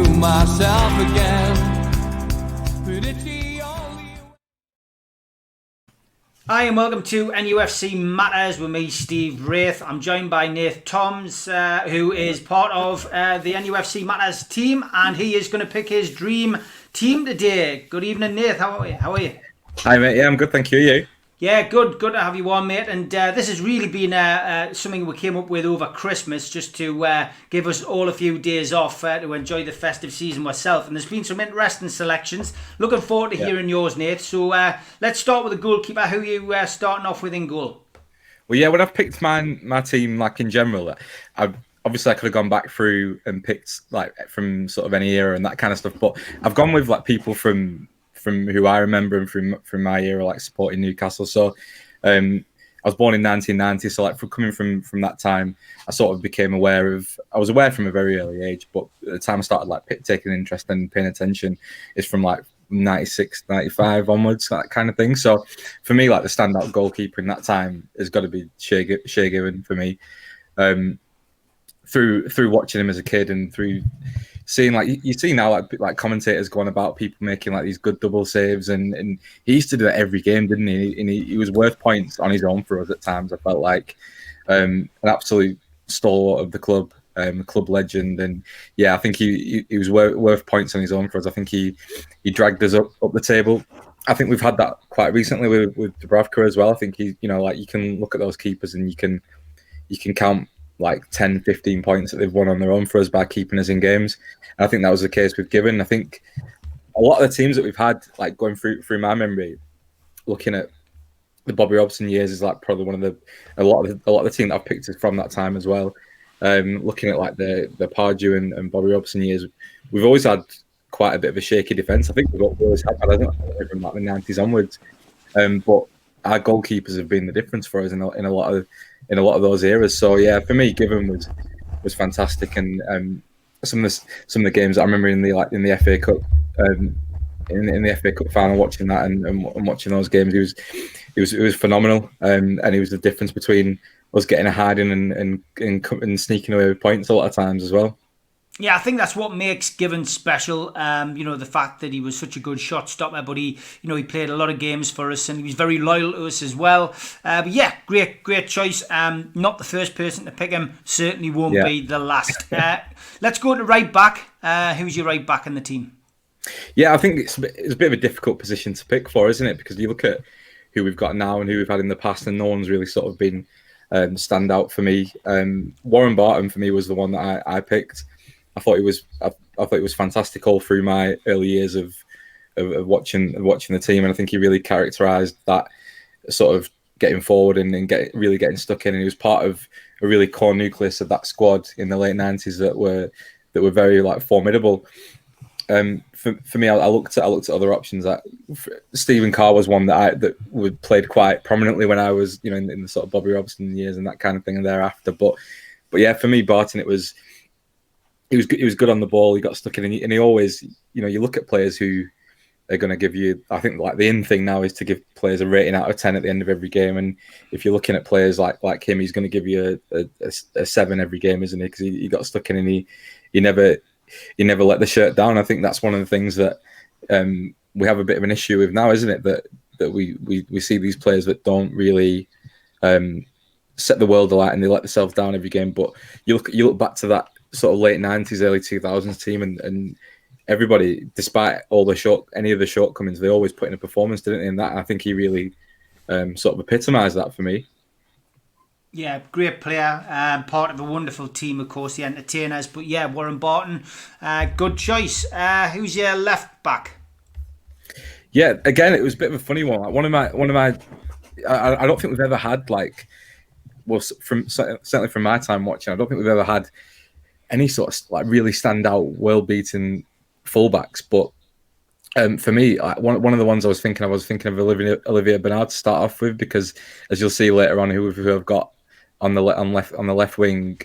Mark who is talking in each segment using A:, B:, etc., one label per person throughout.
A: to myself again. But it's the only...
B: Hi and welcome to NUFC Matters with me, Steve Wraith. I'm joined by Nath Toms, who is part of the NUFC Matters team, and he is going to pick his dream team today. Good evening, Nath. How are you?
C: Hi, mate. Yeah, I'm good, thank you. You?
B: Yeah, good to have you on, mate. And this has really been something we came up with over Christmas, just to give us all a few days off to enjoy the festive season myself. And there's been some interesting selections. Looking forward to hearing yours, Nath. So let's start with the goalkeeper. Who are you starting off with in goal?
C: Well, yeah, when I've picked my team, like in general, I could have gone back through and picked like from sort of any era and that kind of stuff. But I've gone with like people from who I remember and from my era, like supporting Newcastle. So I was born in 1990, so like coming from that time, I sort of became aware of. I was aware from a very early age, but at the time I started like taking interest and paying attention is from like 96, 95 onwards, that kind of thing. So for me, like the standout goalkeeper in that time has got to be Shea Given for me. Through watching him as a kid and through seeing like you see now like commentators going about people making like these good double saves and he used to do that every game, didn't he? And he was worth points on his own for us at times. I felt like an absolute stalwart of the club legend, and yeah, I think he was worth points on his own for us. I think he dragged us up the table. I think we've had that quite recently with Dubravka as well. I think he, like you can look at those keepers and you can count like 10, 15 points that they've won on their own for us by keeping us in games. And I think that was the case with Given. I think a lot of the teams that we've had, like going through my memory, looking at the Bobby Robson years is like probably a lot of the team that I've picked is from that time as well. Looking at like the Pardew and Bobby Robson years, we've always had quite a bit of a shaky defence. I think we've always had that from like the 90s onwards. But our goalkeepers have been the difference for us in a lot of those eras. So yeah, for me, Given was fantastic, and some of the games that I remember in the FA Cup, in the FA Cup final, watching that and watching those games, it was phenomenal, and he was the difference between us getting a hiding and sneaking away with points a lot of times as well.
B: Yeah, I think that's what makes Given special. The fact that he was such a good shot stopper, but he played a lot of games for us and he was very loyal to us as well. But yeah, great choice. Not the first person to pick him, certainly won't be the last. Let's go to right back. Who's your right back in the team?
C: Yeah, I think it's a bit of a difficult position to pick for, isn't it? Because you look at who we've got now and who we've had in the past, and no one's really sort of been stand out for me. Warren Barton for me was the one that I picked. I thought it was fantastic all through my early years of watching the team, and I think he really characterised that sort of getting forward and really getting stuck in. And he was part of a really core nucleus of that squad in the late 90s that were very like formidable. For me, I looked at other options. That Stephen Carr was one that played quite prominently when I was in the sort of Bobby Robson years and that kind of thing, and thereafter. But yeah, for me, Barton, he was good on the ball. He got stuck in, and he always, you look at players who are going to give you. I think like the in thing now is to give players a rating out of 10 at the end of every game. And if you're looking at players like him, he's going to give you a 7 every game, isn't he? Because he got stuck in and he never let the shirt down. I think that's one of the things that we have a bit of an issue with now, isn't it? That we see these players that don't really set the world alight and they let themselves down every game. But you look back to that sort of late 90s, early 2000s team, and everybody, despite any of the shortcomings, they always put in a performance, didn't they? And that, I think he really sort of epitomised that for me.
B: Yeah, great player, part of a wonderful team, of course, the entertainers. But yeah, Warren Barton, good choice. Who's your left back?
C: Yeah, again, it was a bit of a funny one. Like one of my, I don't think we've ever had certainly from my time watching, I don't think we've ever had any sort of like really standout, world-beating fullbacks. But for me, one of the ones I was thinking of Olivier Bernard to start off with, because as you'll see later on, who I've got on the left wing,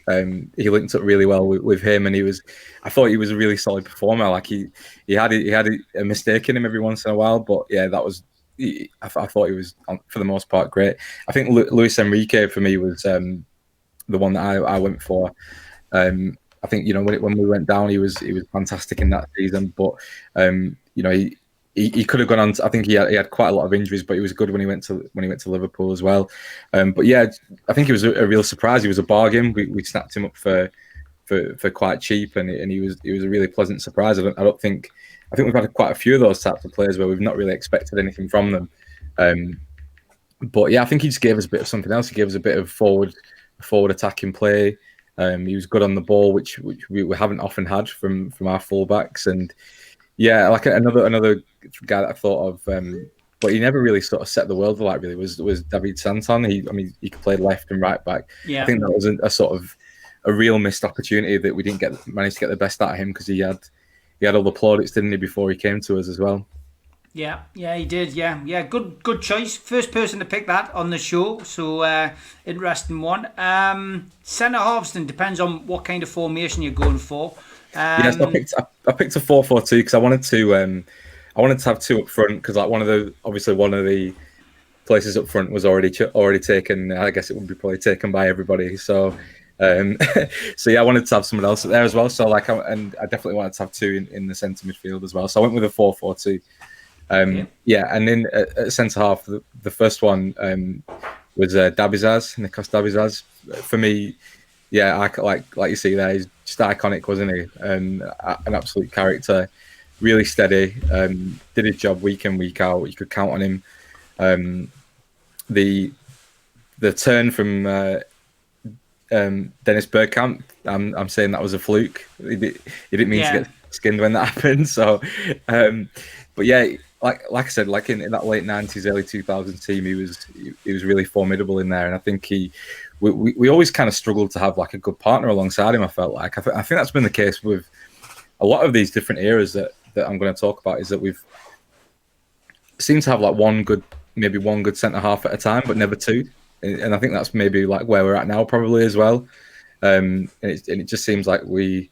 C: he linked up really well with him, and I thought he was a really solid performer. Like he had a mistake in him every once in a while, but yeah, I thought he was for the most part great. I think Luis Enrique for me was the one that I went for. I think when we went down, he was fantastic in that season. But he could have gone on. I think he had quite a lot of injuries, but he was good when he went to Liverpool as well. But yeah, I think he was a real surprise. He was a bargain. We snapped him up for quite cheap, and he was a really pleasant surprise. I think we've had quite a few of those types of players where we've not really expected anything from them. But yeah, I think he just gave us a bit of something else. He gave us a bit of forward attacking play. He was good on the ball, which we haven't often had from our fullbacks. And yeah, like another guy that I thought of, but he never really sort of set the world alight. Really was David Santon. He could play left and right back. Yeah. I think that was a sort of a real missed opportunity that we didn't manage to get the best out of him, because he had all the plaudits, didn't he, before he came to us as well.
B: Yeah, he did. Yeah, good choice. First person to pick that on the show, so interesting one. Centre halves then depends on what kind of formation you're going for.
C: Yes, I picked a 4-4-2 because I wanted to have two up front, because like one of the places up front was already taken. I guess it would be probably taken by everybody. So. So yeah, I wanted to have someone else there as well. So I definitely wanted to have two in the centre midfield as well. So I went with a 4-4-2. Yeah, and then at centre half, the first one was Dabizas, Nikos Dabizas. For me, yeah, like you see there, he's just iconic, wasn't he? An absolute character, really steady. Did his job week in, week out. You could count on him. The turn from Dennis Bergkamp, I'm saying that was a fluke. He didn't mean to get skinned when that happened. So, but yeah, like I said, like in that late 90s, early 2000s team, he was really formidable in there. And I think we always kind of struggled to have like a good partner alongside him. I felt like I think that's been the case with a lot of these different eras that I'm going to talk about, is that we've seemed to have like one good centre half at a time, but never two. And I think that's maybe like where we're at now, probably as well. And it just seems like we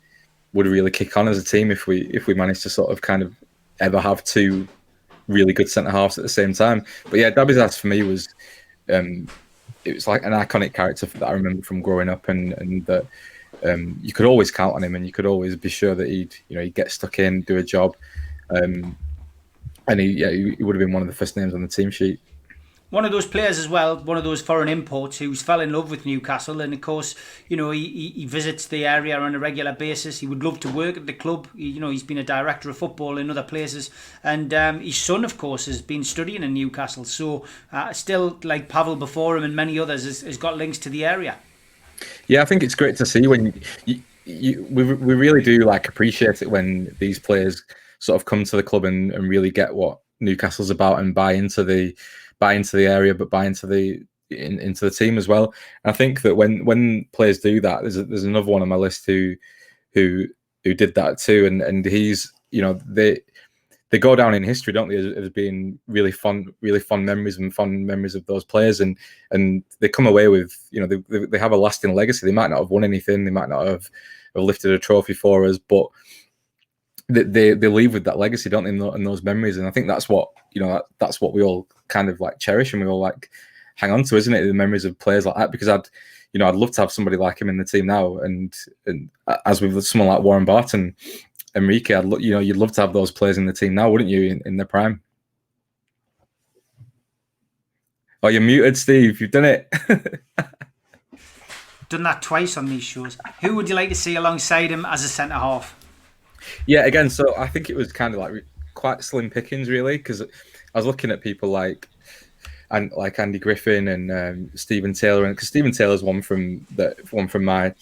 C: would really kick on as a team if we managed to sort of kind of ever have two really good centre halves at the same time. But yeah, Dabizas for me was it was like an iconic character that I remember from growing up, and that you could always count on him, and you could always be sure that he'd get stuck in, do a job, and he would have been one of the first names on the team sheet.
B: One of those players as well, one of those foreign imports who's fell in love with Newcastle, and of course, he visits the area on a regular basis. He would love to work at the club. He's been a director of football in other places, and his son, of course, has been studying in Newcastle. So, still, like Pavel before him and many others, has got links to the area.
C: Yeah, I think it's great to see when we really do like appreciate it when these players sort of come to the club and really get what Newcastle's about and buy into the area, but buy into the team as well. And I think that when players do that, there's another one on my list who did that too, and he's they go down in history, don't they, as being really fond memories of those players, and they come away with they have a lasting legacy. They might not have won anything, they might not have lifted a trophy for us, but they leave with that legacy, don't they, and those memories. And I think that's what that's what we all kind of like cherish, and we all like hang on to, isn't it? The memories of players like that, because I'd love to have somebody like him in the team now, and as with someone like Warren Barton, Enrique, you'd love to have those players in the team now, wouldn't you, in their prime? Oh, you're muted, Steve. You've done it.
B: Done that twice on these shows. Who would you like to see alongside him as a centre half?
C: Yeah, again, so I think it was kind of like quite slim pickings, really, because I was looking at people like Andy Griffin and Stephen Taylor, and because Stephen Taylor's one from my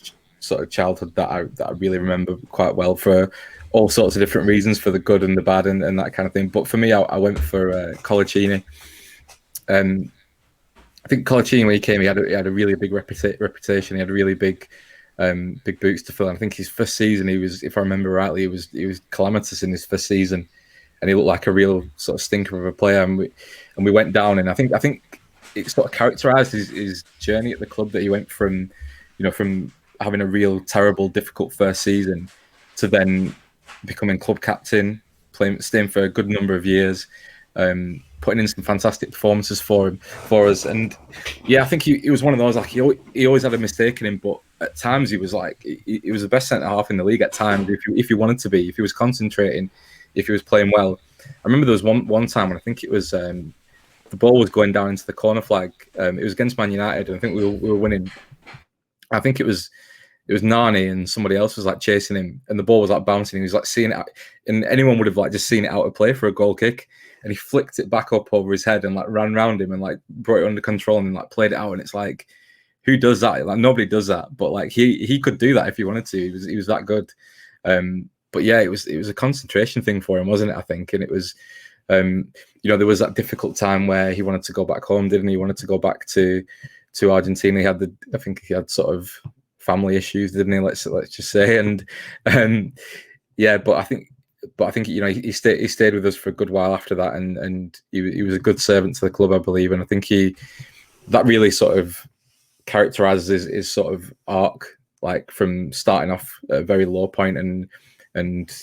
C: sort of childhood that I really remember quite well for all sorts of different reasons, for the good and the bad and that kind of thing. But for me, I went for Colaccini. I think Colaccini, when he came, he had a really big reputation. He had a really big boots to fill. And I think his first season, he was, if I remember rightly, he was calamitous in his first season, and he looked like a real sort of stinker of a player. And we went down, and I think it sort of characterised his journey at the club, that he went from having a real terrible, difficult first season to then becoming club captain, staying for a good number of years, putting in some fantastic performances for us. And yeah, I think he was one of those, like he always had a mistake in him, but at times he was like he was the best centre half in the league at times if he wanted to be, if he was concentrating, if he was playing well. I remember there was one time when I think it was the ball was going down into the corner flag. It was against Man United, and I think we were winning. I think it was Nani and somebody else was like chasing him, and the ball was like bouncing. He was like seeing it out, and anyone would have like just seen it out of play for a goal kick. And he flicked it back up over his head and like ran round him and like brought it under control and like played it out. And it's like, who does that? Like nobody does that, but like he could do that if he wanted to. He was that good. But yeah, it was a concentration thing for him, wasn't it? I think, and it was, there was that difficult time where he wanted to go back home, didn't he? He wanted to go back to Argentina. I think he had sort of family issues, didn't he? Let's just say, and yeah, but I think he stayed with us for a good while after that, and he was a good servant to the club, I believe, and I think that really sort of characterizes his sort of arc, like from starting off at a very low point and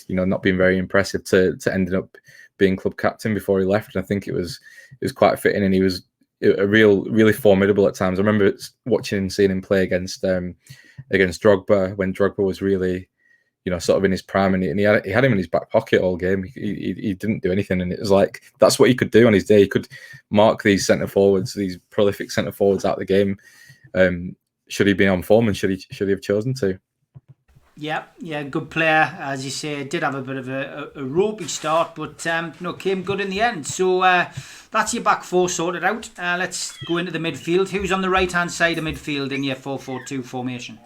C: not being very impressive to ending up being club captain before he left. And I think it was quite fitting, and he was really formidable at times. I remember watching and seeing him play against Drogba when Drogba was really sort of in his prime, and he had him in his back pocket all game. He didn't do anything, and it was like that's what he could do on his day. He could mark these centre forwards, these prolific centre forwards out of the game. Should he be on form, and should he have chosen to?
B: Yeah, good player, as you say. Did have a bit of a ropey start, but came good in the end. So that's your back four sorted out. Let's go into the midfield. Who's on the right hand side of midfield in your 4-4-2 formation?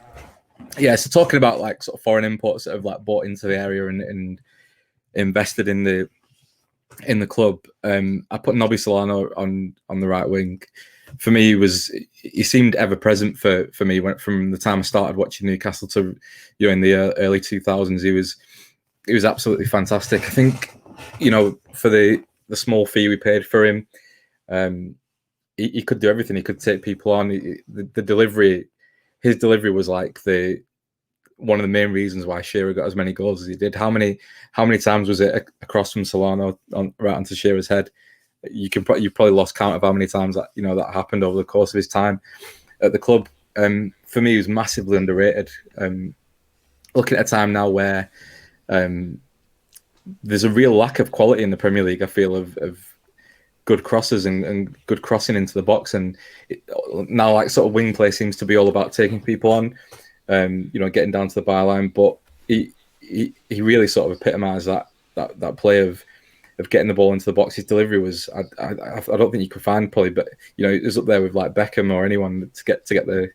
C: Yeah, so talking about like sort of foreign imports that have like bought into the area and invested in the club. I put Nobby Solano on the right wing. For me, he seemed ever present for me from the time I started watching Newcastle to in the early 2000s. He was absolutely fantastic. I think for the small fee we paid for him, he could do everything. He could take people on. His delivery was like one of the main reasons why Shearer got as many goals as he did. How many times was it across from Solano right onto Shearer's head? You probably lost count of how many times that happened over the course of his time at the club. For me, he was massively underrated. Looking at a time now where there's a real lack of quality in the Premier League, I feel, of good crosses and good crossing into the box, and now like sort of wing play seems to be all about taking people on, getting down to the byline. But he really sort of epitomised that play of getting the ball into the box. His delivery was I don't think you could find probably, but it was up there with like Beckham or anyone to get the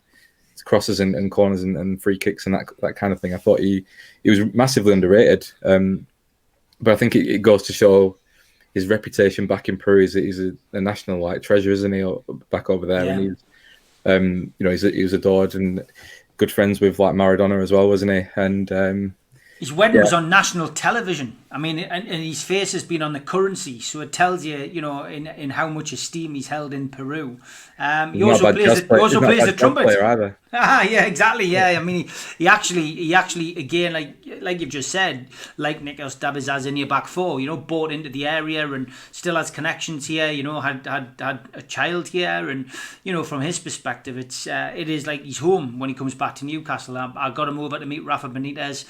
C: crosses and corners and free kicks and that kind of thing. I thought he was massively underrated, but I think it goes to show his reputation back in Peru. He's a national like treasure, isn't he? Back over there,
B: yeah.
C: And he was adored and good friends with like Maradona as well, wasn't he? And
B: his wedding was on national television. I mean, and his face has been on the currency, so it tells you, in how much esteem he's held in Peru. He also plays the trumpet. Yeah, exactly. Yeah, I mean, he actually again, like you've just said, like Nikos Dabizas in your back four, bought into the area and still has connections here. Had a child here, and from his perspective, it is like he's home when he comes back to Newcastle. I got him over to meet Rafa Benitez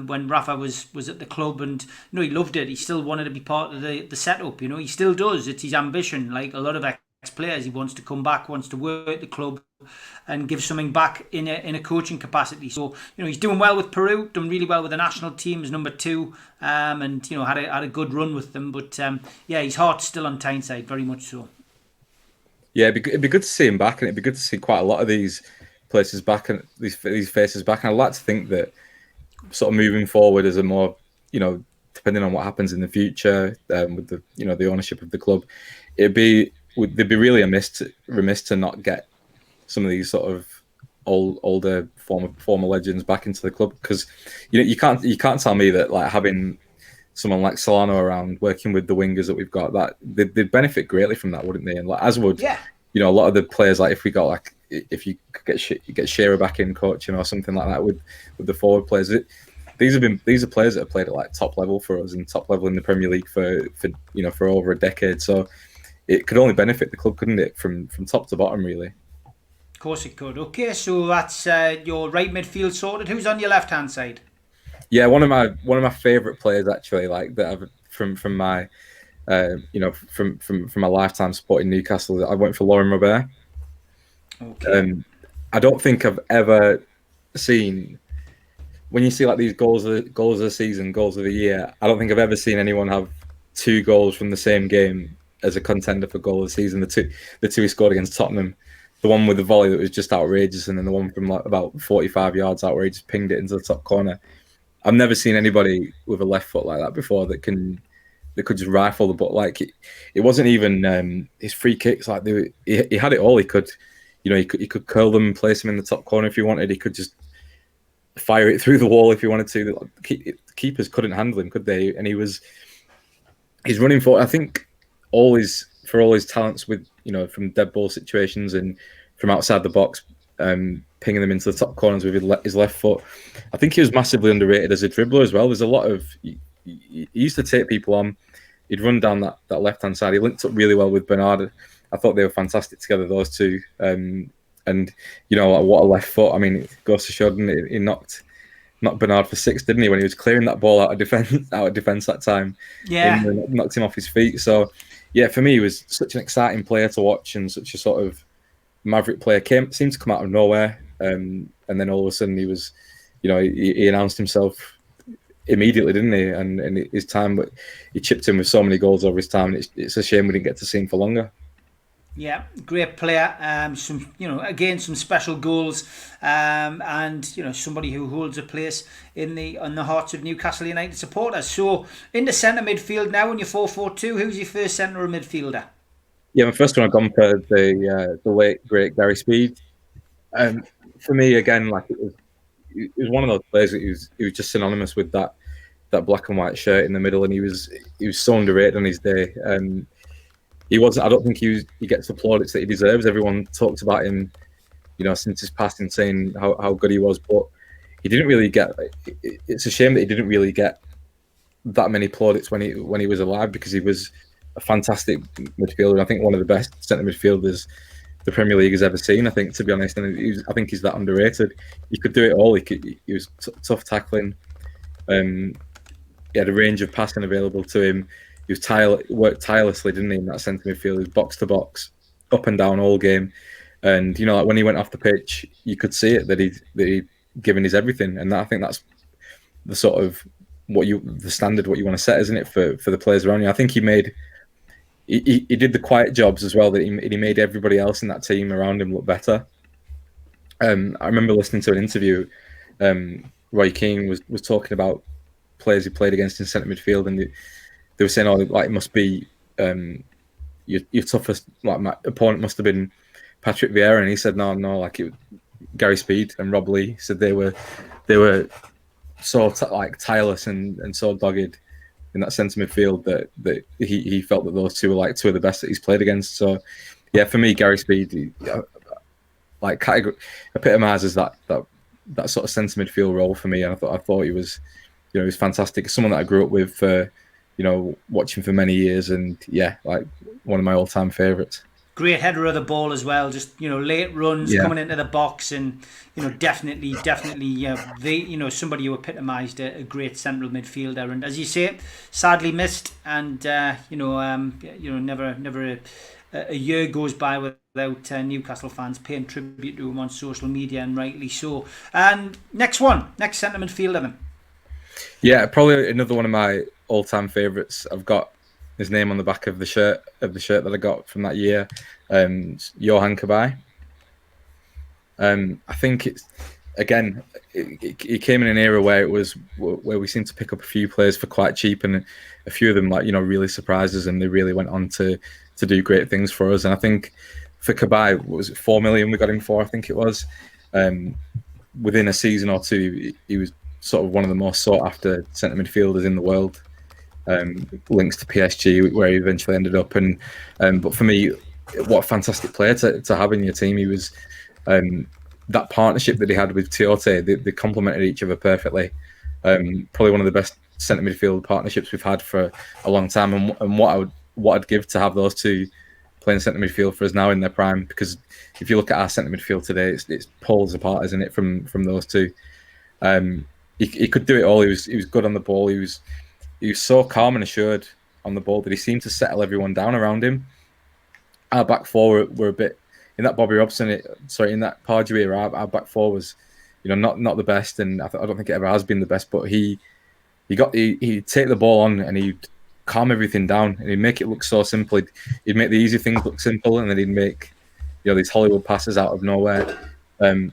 B: when Rafa was at the club, and he loved it. He still wanted to be part of the setup. He still does. It's his ambition. Like a lot of ex-players, he wants to come back, wants to work at the club and give something back in a coaching capacity. So he's doing well with Peru, done really well with the national team as number 2, and had a good run with them. But his heart's still on Tyneside, very much so.
C: Yeah, it'd be good to see him back, and it'd be good to see quite a lot of these places back and these faces back. And I'd like to think that sort of moving forward as a more, depending on what happens in the future with the the ownership of the club, they'd be really remiss to not get some of these sort of older former legends back into the club, because you can't tell me that like having someone like Solano around working with the wingers that we've got, that they'd benefit greatly from that, wouldn't they? And like as would a lot of the players, like if you could get Shearer back in coaching or something like that with the forward players. These are players that have played at like top level for us and top level in the Premier League for over a decade. So it could only benefit the club, couldn't it, from top to bottom, really?
B: Of course it could. Okay, so that's your right midfield sorted. Who's on your left hand side?
C: Yeah, one of my favourite players actually, like that I've, from my from my lifetime supporting Newcastle. I went for Lauren Robert.
B: Okay.
C: I don't think I've ever seen, when you see like these goals of the season, goals of the year. I don't think I've ever seen anyone have two goals from the same game as a contender for goal of the season. The two he scored against Tottenham, the one with the volley that was just outrageous, and then the one from like about 45 yards out where he just pinged it into the top corner. I've never seen anybody with a left foot like that before that could just rifle the ball. Like it wasn't even his free kicks. Like he had it all. He could, he could curl them and place them in the top corner if he wanted. He could just fire it through the wall if he wanted to. Keepers couldn't handle him, could they? And he's running for, I think, for all his talents with, from dead ball situations and from outside the box, pinging them into the top corners with his left foot. I think he was massively underrated as a dribbler as well. There's a lot of, he used to take people on. He'd run down that left hand side. He linked up really well with Bernard. I thought they were fantastic together, those two. And what a left foot. I mean, it goes to show, didn't it? He knocked Bernard for 6, didn't he? When he was clearing that ball out of defence that time.
B: Yeah.
C: And knocked him off his feet. So yeah, for me, he was such an exciting player to watch and such a sort of maverick player. Seemed to come out of nowhere, and then all of a sudden he was, he announced himself immediately, didn't he? And his time, but he chipped in with so many goals over his time. It's a shame we didn't get to see him for longer.
B: Yeah, great player. Some special goals, and somebody who holds a place in the hearts of Newcastle United supporters. So in the centre midfield now, in your 4-4-2, who's your first centre midfielder?
C: Yeah, my first one I've gone for the late great Gary Speed. For me, again, like it was one of those players that he was just synonymous with that black and white shirt in the middle, and he was so underrated on his day. He wasn't. I don't think he gets the plaudits that he deserves. Everyone talks about him, since his passing, saying how good he was, but he didn't really get. It's a shame that he didn't really get that many plaudits when he was alive, because he was a fantastic midfielder. I think one of the best centre midfielders the Premier League has ever seen. I think, to be honest, and I think he's that underrated. He could do it all. He was tough tackling. He had a range of passing available to him. He was worked tirelessly, didn't he, in that centre midfield? He was box to box, up and down all game. And like when he went off the pitch, you could see it that he'd given his everything. And I think that's the sort of the standard what you want to set, isn't it, for the players around you? I think he did the quiet jobs as well. That he made everybody else in that team around him look better. I remember listening to an interview. Roy Keane was talking about players he played against in centre midfield, and they were saying, "Oh, like it must be your toughest. Like my opponent must have been Patrick Vieira," and he said, "No, like Gary Speed and Rob Lee." Said they were so tireless and so dogged in that centre midfield that he felt that those two were like two of the best that he's played against. So yeah, for me, Gary Speed epitomises that sort of centre midfield role for me. And I thought he was, he was fantastic. Someone that I grew up with for, watching for many years, and yeah, like one of my all-time favourites.
B: Great header of the ball as well. Just late runs, coming into the box, and definitely somebody who epitomised a great central midfielder. And as you say, sadly missed. And never a year goes by without Newcastle fans paying tribute to him on social media, and rightly so. And next centre midfielder then. Yeah,
C: probably another one of my all-time favourites. I've got his name on the back of the shirt that I got from that year, Johan Cabaye. I think it's, again, it came in an era where we seemed to pick up a few players for quite cheap, and a few of them really surprised us, and they really went on to do great things for us. And I think for Cabaye, what was it, 4 million we got him for? I think it was. Within a season or two, he was sort of one of the most sought after centre midfielders in the world. Links to PSG, where he eventually ended up, and but for me, what a fantastic player to have in your team. He was that partnership that he had with Tiote. They complemented each other perfectly. Probably one of the best centre midfield partnerships we've had for a long time. And what I'd give to have those two playing centre midfield for us now in their prime. Because if you look at our centre midfield today, it's poles apart, isn't it, from those two? He could do it all. He was good on the ball. He was so calm and assured on the ball that he seemed to settle everyone down around him. Our back four were a bit in that Bobby Robson, in that Pardew era. Our back four was, not the best, and I don't think it ever has been the best. But he'd take the ball on and he'd calm everything down, and he'd make it look so simple. He'd make the easy things look simple, and then he'd make these Hollywood passes out of nowhere.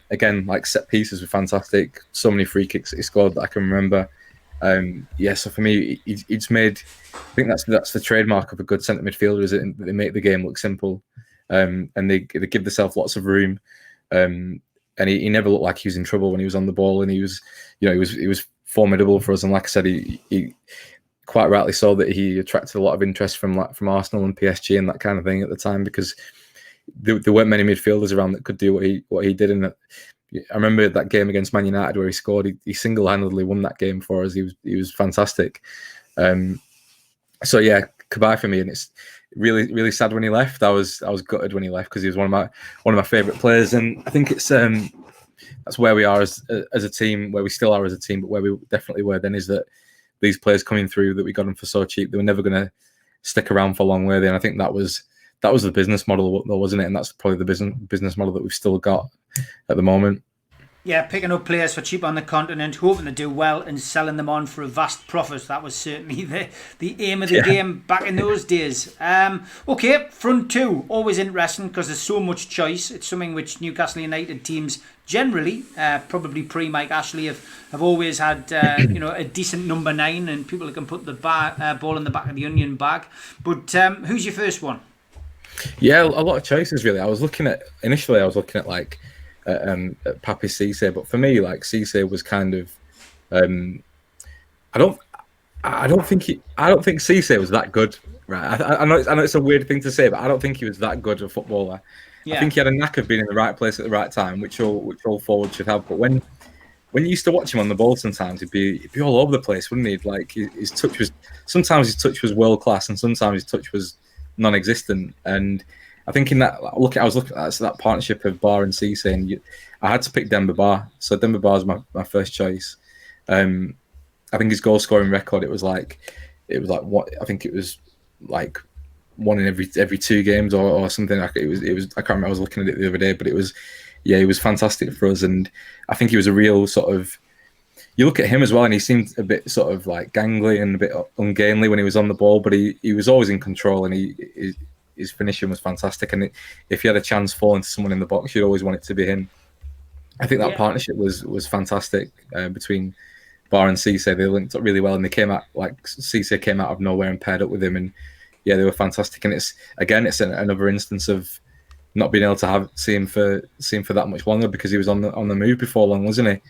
C: Again, like set pieces were fantastic. So many free kicks that he scored that I can remember. So for me, he's made. I think that's the trademark of a good centre midfielder, is that they make the game look simple, and they give themselves lots of room. And he never looked like he was in trouble when he was on the ball, and he was formidable for us. And like I said, he quite rightly so that he attracted a lot of interest from Arsenal and PSG and that kind of thing at the time, because there weren't many midfielders around that could do what he did. And I remember that game against Man United where he scored. He single-handedly won that game for us. He was fantastic. So yeah, Kabay for me, and it's really, really sad when he left. I was gutted when he left, because he was one of my favourite players, and I think it's that's where we are as a team, where we still are as a team, but where we definitely were then, is that these players coming through that we got them for so cheap, they were never going to stick around for long, were they? And I think that was the business model, though, wasn't it? And that's probably the business model that we've still got at the moment.
B: Yeah, picking up players for cheap on the continent, hoping to do well and selling them on for a vast profit. That was certainly the aim of the game back in those days. Okay, front two, always interesting because there's so much choice. It's something which Newcastle United teams generally, probably pre-Mike Ashley, have always had a decent number 9 and people who can put the ball in the back of the onion bag. But who's your first one?
C: Yeah, a lot of choices really. Initially I was looking at like Papi Cisse, but for me, like, Cisse was kind of I don't think Cisse was that good, right? I know it's a weird thing to say, but I don't think he was that good a footballer. Yeah. I think he had a knack of being in the right place at the right time, which all forwards should have. But when you used to watch him on the ball, sometimes he'd be all over the place, wouldn't he? Like his touch was world class, and sometimes his touch was non-existent. And I think in that I was looking at that partnership of Bar and Cisse, and I had to pick Demba Ba. So Demba Ba was my first choice. I think his goal scoring record, it was like what I think it was like one in every 2 games or something. Like it was I can't remember. I was looking at it the other day, but he was fantastic for us. And I think he was a real sort of. You look at him as well, and he seemed a bit sort of like gangly and a bit ungainly when he was on the ball, but he was always in control, and his finishing was fantastic. And if he had a chance falling to someone in the box, you'd always want it to be him. I think that partnership was fantastic between Bar and Cisse. They linked up really well, and they came out like Cisse came out of nowhere and paired up with him, and yeah, they were fantastic. And it's another instance of not being able to see him for that much longer, because he was on the move before long, wasn't he?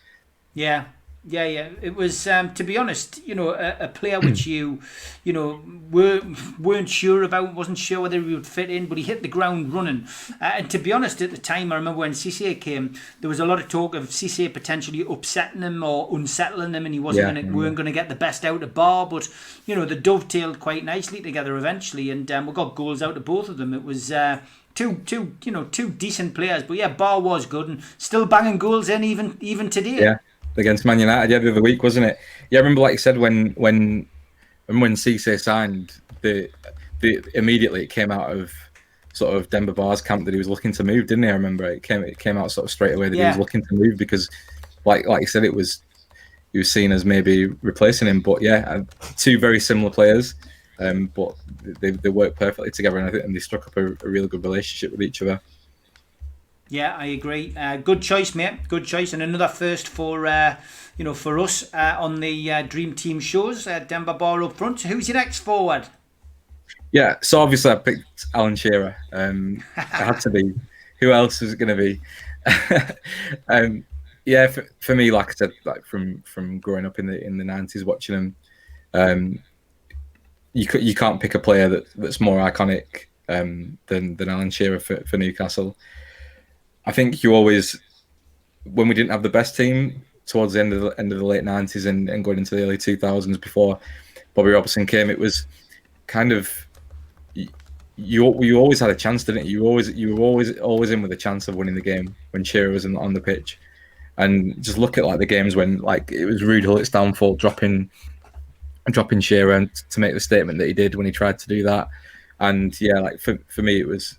B: Yeah. It was, to be honest, a player which you weren't sure about, wasn't sure whether he would fit in, but he hit the ground running. And to be honest, at the time, I remember when Cisse came, there was a lot of talk of Cisse potentially upsetting him or unsettling him, and he weren't going to get the best out of Bar. But they dovetailed quite nicely together eventually, and we got goals out of both of them. It was two decent players, but yeah, Bar was good and still banging goals in even today.
C: Yeah. Against Man United the other week, wasn't it? Yeah, I remember, like you said, when Cisse signed, the immediately it came out of sort of Demba Ba's camp that he was looking to move, didn't he? I remember it came out sort of straight away that he was looking to move, because, like you said, he was seen as maybe replacing him. But yeah, 2 very similar players, but they worked perfectly together, and they struck up a really good relationship with each other.
B: Yeah, I agree. Good choice, mate. Good choice, and another first for for us on the Dream Team shows. Demba Ba up front. Who's your next forward?
C: Yeah, so obviously I picked Alan Shearer. It had to be. Who else was it going to be? Yeah, for me, like I said, like from growing up in the 90s, watching him, you can't pick a player that's more iconic than Alan Shearer for Newcastle. I think you always, when we didn't have the best team towards the end of the late 90s and going into the early 2000s before Bobby Robson came, it was kind of, you always had a chance, didn't you? You were always in with a chance of winning the game when Shearer was on the pitch. And just look at like the games when like it was Rude Hull's downfall, dropping Shearer to make the statement that he did when he tried to do that. And yeah, like for me, it was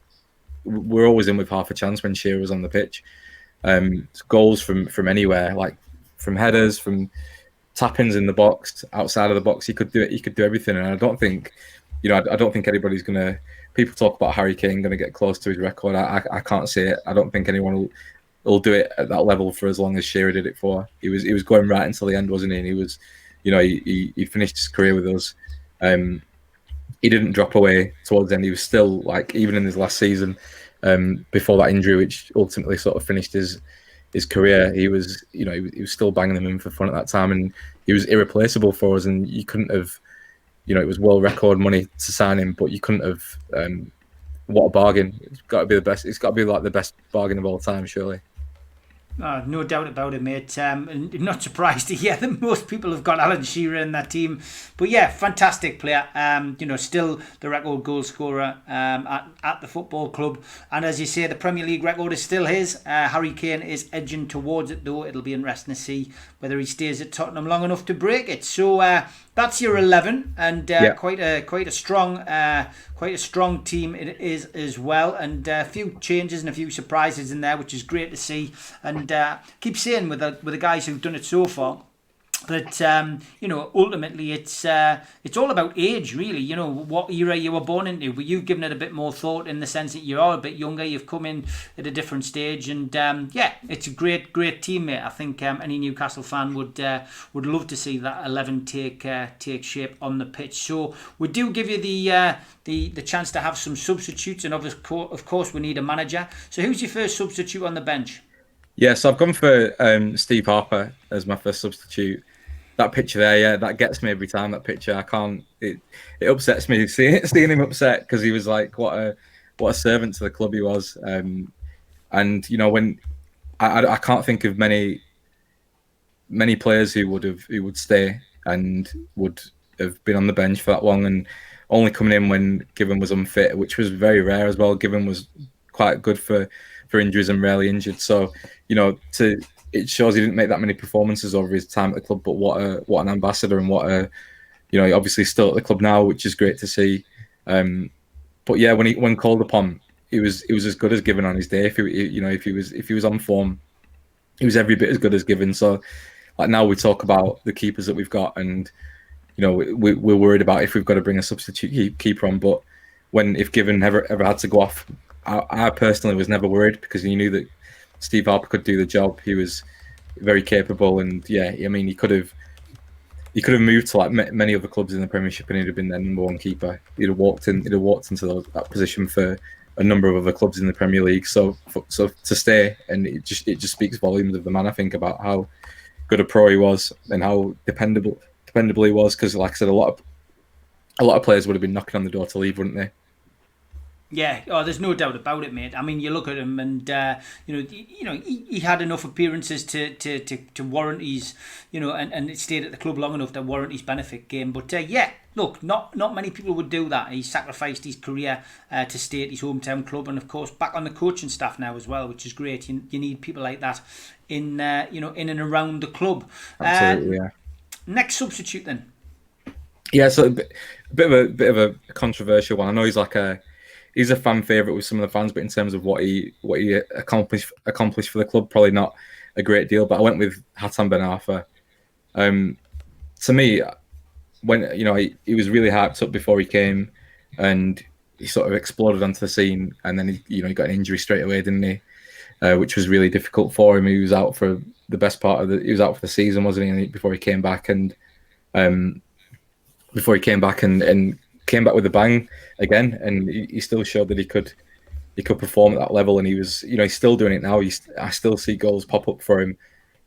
C: we're always in with half a chance when Shearer was on the pitch. Goals from anywhere, like from headers, from tap-ins in the box, outside of the box, he could do it. He could do everything, and I don't think, I don't think anybody's gonna. People talk about Harry Kane going to get close to his record. I can't see it. I don't think anyone will do it at that level for as long as Shearer did it for. He was going right until the end, wasn't he? And he was, he finished his career with us. He didn't drop away towards the end. He was still like, even in his last season, before that injury, which ultimately sort of finished his career, he was still banging them in for fun at that time, and he was irreplaceable for us. And you couldn't have, it was world record money to sign him, but you couldn't have. What a bargain! It's got to be the best. It's got to be like the best bargain of all time, surely.
B: No doubt about it, mate. And I'm not surprised to hear that most people have got Alan Shearer in that team. But yeah, fantastic player. Still the record goal scorer at the football club. And as you say, the Premier League record is still his. Harry Kane is edging towards it, though. It'll be interesting to see whether he stays at Tottenham long enough to break it. So that's your 11, and quite a strong team it is as well, and a few changes and a few surprises in there, which is great to see. And keep saying with the guys who've done it so far that ultimately it's all about age, really. What era you were born into, but you've given it a bit more thought in the sense that you are a bit younger, you've come in at a different stage, and it's a great team, mate. I think any Newcastle fan would love to see that 11 take shape on the pitch. So we do give you the chance to have some substitutes, and of course we need a manager. So who's your first substitute on the bench?
C: Yeah, so I've gone for Steve Harper as my first substitute. That picture there, that gets me every time. That picture, I can't. It upsets me seeing him upset, because he was like, what a servant to the club he was. And when I can't think of many players who would stay and would have been on the bench for that long, and only coming in when Given was unfit, which was very rare as well. Given was quite good for injuries and rarely injured. So, it shows he didn't make that many performances over his time at the club, but what an ambassador, and obviously still at the club now, which is great to see. But yeah, when called upon, he was as good as Given on his day. If he was on form, he was every bit as good as Given. So like now we talk about the keepers that we've got, and we're worried about if we've got to bring a substitute keeper on. But if Given ever had to go off, I personally was never worried, because you knew that Steve Harper could do the job. He was very capable, and he could have moved to like many other clubs in the Premiership, and he'd have been their number one keeper. He'd have walked into that position for a number of other clubs in the Premier League. So to stay, and it just speaks volumes of the man, I think, about how good a pro he was and how dependable he was. Because like I said, a lot of players would have been knocking on the door to leave, wouldn't they?
B: Yeah, there's no doubt about it, mate. I mean, you look at him, and he had enough appearances to warrant his, and it stayed at the club long enough to warrant his benefit game. But look, not many people would do that. He sacrificed his career to stay at his hometown club, and of course back on the coaching staff now as well, which is great. You need people like that in in and around the club.
C: Absolutely, yeah.
B: Next substitute then.
C: Yeah, so a bit of a controversial one. I know he's a fan favourite with some of the fans, but in terms of what he accomplished for the club, probably not a great deal. But I went with Hatem Ben Arfa. To me, when he was really hyped up before he came, and he sort of exploded onto the scene, and then he got an injury straight away, didn't he? Which was really difficult for him. He was out for the best part of he was out for the season, wasn't he? Before he came back, and came back with a bang again, and he still showed that he could perform at that level, and he was he's still doing it now. I still see goals pop up for him,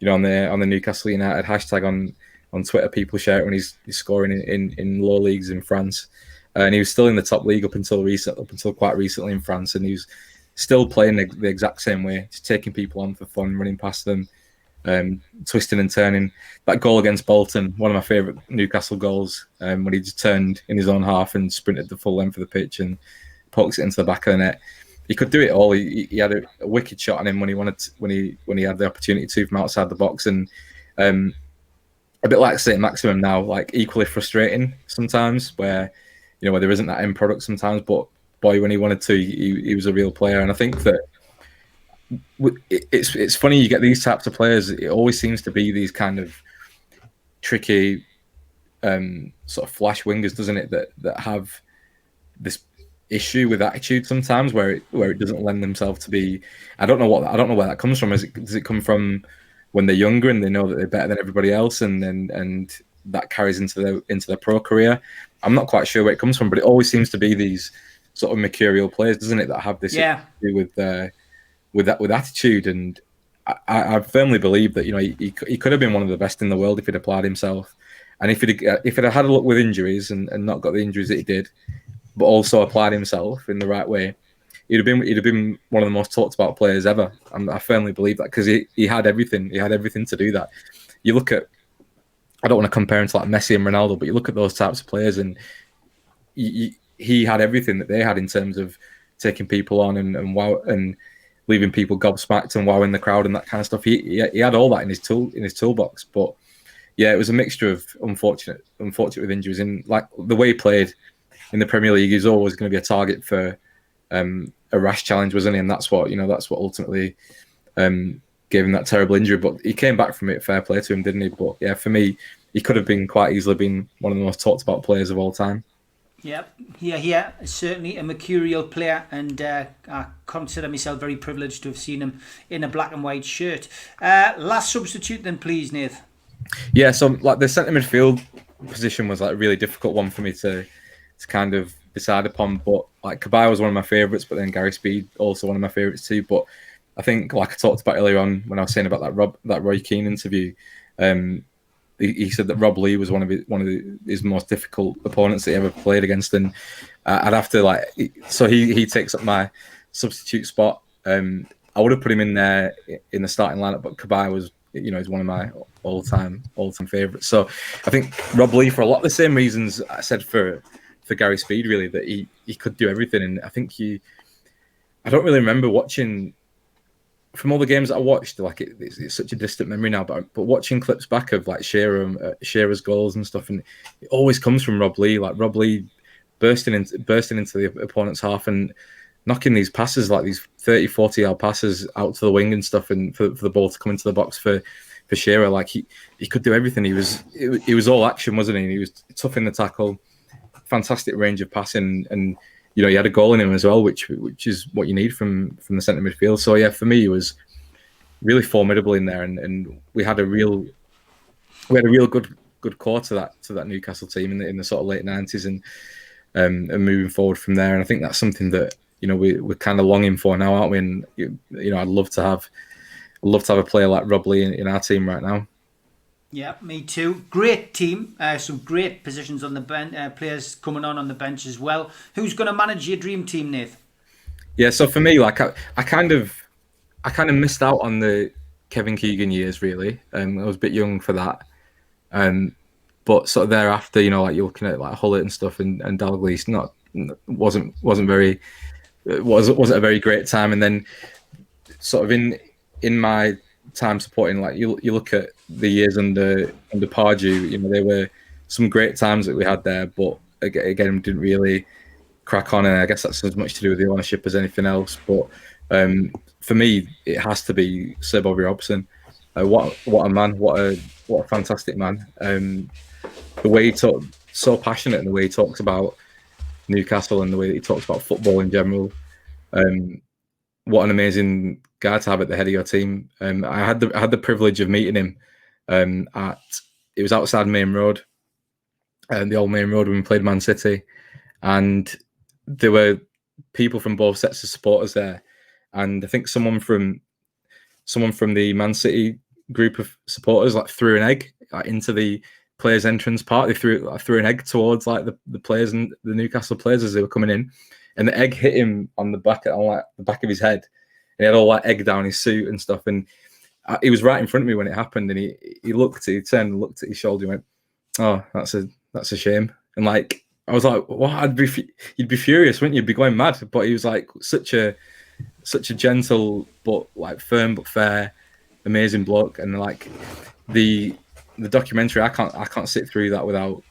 C: on the Newcastle United hashtag on Twitter. People share it when he's scoring in low leagues in France, and he was still in the top league up until quite recently in France, and he was still playing the exact same way, just taking people on for fun, running past them, twisting and turning. That goal against Bolton, one of my favourite Newcastle goals, when he just turned in his own half and sprinted the full length of the pitch and pokes it into the back of the net. He could do it all. He had a wicked shot on him when he wanted to, when he had the opportunity to from outside the box, and a bit like St. Maximum now, like equally frustrating sometimes, where where there isn't that end product sometimes. But boy, when he wanted to, he was a real player, and I think that it's funny you get these types of players. It always seems to be these kind of tricky sort of flash wingers, doesn't it? That have this issue with attitude sometimes, where it doesn't lend themselves to be. I don't know where that comes from. Does it come from when they're younger and they know that they're better than everybody else, and that carries into their pro career? I'm not quite sure where it comes from, but it always seems to be these sort of mercurial players, doesn't it, that have this issue with attitude. And I firmly believe that he could have been one of the best in the world if he'd applied himself, and if he'd had a look with injuries and not got the injuries that he did, but also applied himself in the right way, he'd have been one of the most talked about players ever. And I firmly believe that, because he had everything. He had everything to do that. You look at, I don't want to compare him to like Messi and Ronaldo, but you look at those types of players, and he had everything that they had in terms of taking people on and wow, and leaving people gobsmacked and wowing the crowd and that kind of stuff. He had all that in his toolbox. But yeah, it was a mixture of unfortunate with injuries, and like the way he played in the Premier League, he's always going to be a target for a rash challenge, wasn't he? And that's what ultimately gave him that terrible injury. But he came back from it. Fair play to him, didn't he? But yeah, for me, he could have been quite easily been one of the most talked about players of all time. Yeah,
B: certainly a mercurial player, and I consider myself very privileged to have seen him in a black and white shirt. Last substitute then, please, Nath.
C: Yeah, so like the centre midfield position was like a really difficult one for me to kind of decide upon. But like Kabay was one of my favourites, but then Gary Speed also one of my favourites too. But I think, like I talked about earlier on when I was saying about that Roy Keane interview, he said that Rob Lee was one of his most difficult opponents that he ever played against, and I'd have to so he takes up my substitute spot. I would have put him in there in the starting lineup, but Kabay was is one of my all-time favourites. So I think Rob Lee, for a lot of the same reasons I said for Gary Speed, really, that he could do everything. And I think I don't really remember watching, from all the games that I watched, like it's such a distant memory now, but watching clips back of like Shearer's goals and stuff, and it always comes from Rob Lee. Like Rob Lee bursting into the opponent's half and knocking these passes, like these 30, 40-yard passes out to the wing and stuff, and for the ball to come into the box for Shearer. Like he could do everything. He was all action, wasn't he? And he was tough in the tackle, fantastic range of passing, and he had a goal in him as well, which is what you need from the centre midfield. So yeah, for me, he was really formidable in there, and we had a real good core to that Newcastle team in the sort of late 90s, and moving forward from there. And I think that's something that we're kind of longing for now, aren't we? And I'd love to have a player like Rob Lee in our team right now.
B: Yeah, me too. Great team. Some great positions on the bench. Players coming on the bench as well. Who's going to manage your dream team, Nath?
C: Yeah, so for me, like I kind of missed out on the Kevin Keegan years, really. I was a bit young for that. But sort of thereafter, like you're looking at like Hullett and stuff, and Dalglish, wasn't a very great time. And then sort of in my time supporting, like you look at the years under Pardew, there were some great times that we had there, but again didn't really crack on, and I guess that's as much to do with the ownership as anything else. But for me, it has to be Sir Bobby Robson. What a man! What a fantastic man! The way he talked, so passionate, and the way he talks about Newcastle and the way that he talks about football in general. What an amazing guy to have at the head of your team. I had the privilege of meeting him it was outside Main Road, the old Main Road when we played Man City, and there were people from both sets of supporters there, and I think someone from the Man City group of supporters threw an egg into the players' entrance part. They threw an egg towards the players and the Newcastle players as they were coming in, and the egg hit him on the back of his head, and he had all that egg down his suit and stuff. And he was right in front of me when it happened, and he turned and looked at his shoulder and went, "Oh, that's a shame." And I was like, what? You'd be furious, wouldn't you? You'd be going mad. But he was like such a gentle but like firm but fair, amazing bloke. And like the documentary, I can't sit through that without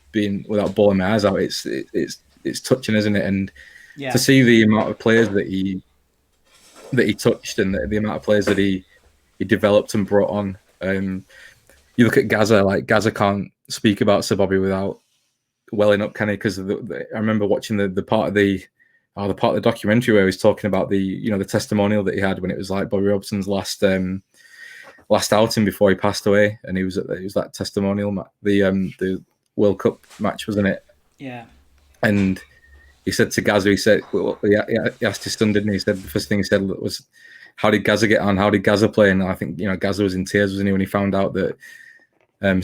C: bawling my eyes out. It's touching, isn't it? And to see the amount of players that he touched and the amount of players that he developed and brought on. You look at Gaza, like Gaza can't speak about Sir Bobby without welling up, can he? Because I remember watching the part of the documentary where he was talking about the testimonial that he had when it was like Bobby Robson's last outing before he passed away, and it was that testimonial the World Cup match, wasn't it?
B: Yeah.
C: And he said to Gaza, he asked his son, didn't he? He said the first thing he said was, "How did Gaza get on? How did Gaza play?" And I think Gaza was in tears, wasn't he, when he found out that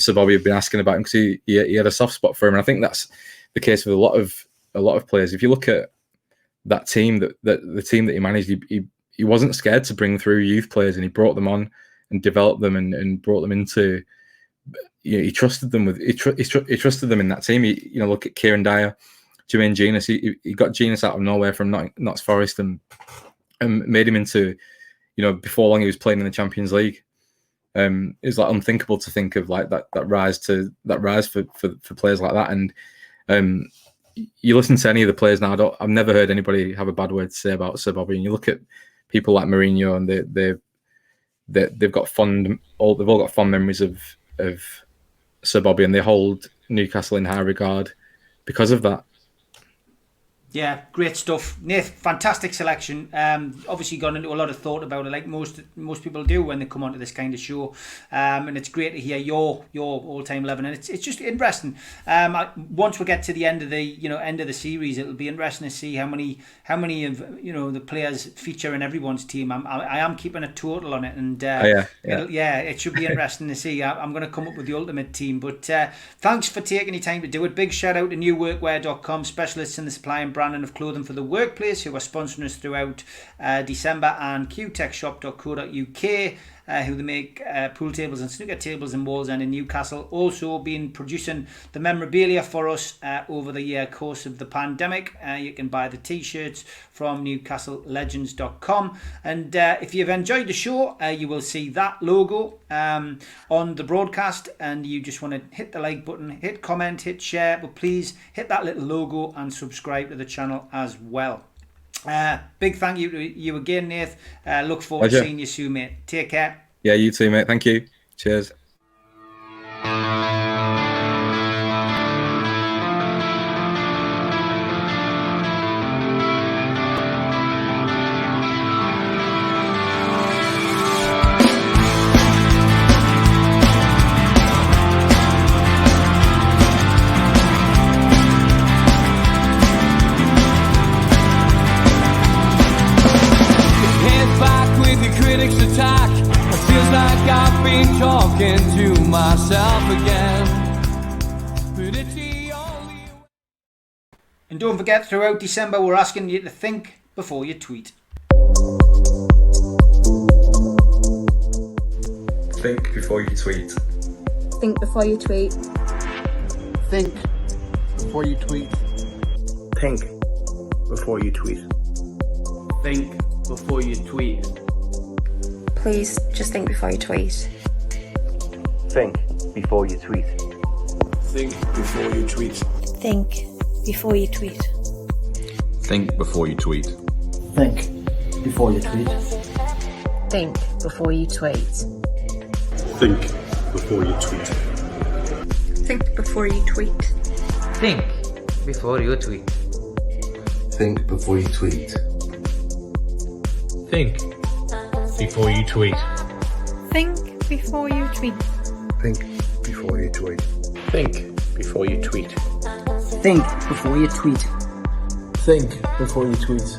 C: Sir Bobby had been asking about him, because he had a soft spot for him. And I think that's the case with a lot of players. If you look at that team, the team that he managed, he wasn't scared to bring through youth players, and he brought them on and developed them and brought them into. He trusted them he trusted them in that team. Look at Kieran Dyer, Jermaine Genius. He got Genius out of nowhere from Notts Forest and made him into, before long he was playing in the Champions League. It's like unthinkable to think of like that rise for players like that. And you listen to any of the players now. I've never heard anybody have a bad word to say about Sir Bobby. And you look at people like Mourinho, and they've all got fond memories of Sir Bobby, and they hold Newcastle in high regard because of that.
B: Yeah, great stuff, Nath. Fantastic selection. Obviously gone into a lot of thought about it, like most people do when they come onto this kind of show. And it's great to hear your all-time 11, and it's just interesting. Once we get to the end of the series, it'll be interesting to see how many of the players feature in everyone's team. I am keeping a total on it, and it should be interesting to see. I'm going to come up with the ultimate team. But thanks for taking your time to do it. Big shout out to newworkwear.com, specialists in the supply and branding of clothing for the workplace, who are sponsoring us throughout December, and qtechshop.co.uk, who they make pool tables and snooker tables in Wallsend in Newcastle. Also been producing the memorabilia for us over the course of the pandemic. You can buy the t-shirts from newcastlelegends.com, and if you've enjoyed the show, you will see that logo on the broadcast, and you just want to hit the like button, hit comment, hit share, but please hit that little logo and subscribe to the channel as well. Big thank you to you again, Nath. Look forward to seeing you soon, mate. Take care.
C: Yeah, you too, mate. Thank you. Cheers.
A: Talking to myself again.
B: And don't forget, throughout December, we're asking you to think before you tweet.
C: Think before you tweet.
D: Think before you tweet.
E: Think before you tweet.
F: Think before you tweet.
G: Think before you tweet.
D: Please just think before you tweet.
F: Think before you tweet.
E: Think before you tweet.
H: Think before you tweet.
I: Think before you tweet.
J: Think before you tweet.
H: Think before you tweet.
E: Think before you tweet.
D: Think before you tweet.
G: Think before you tweet.
E: Think before you tweet.
I: Think before you tweet.
H: Think before you tweet.
E: Think before you tweet.
F: Think before you tweet.
J: Think before you tweet.
E: Think before you tweet.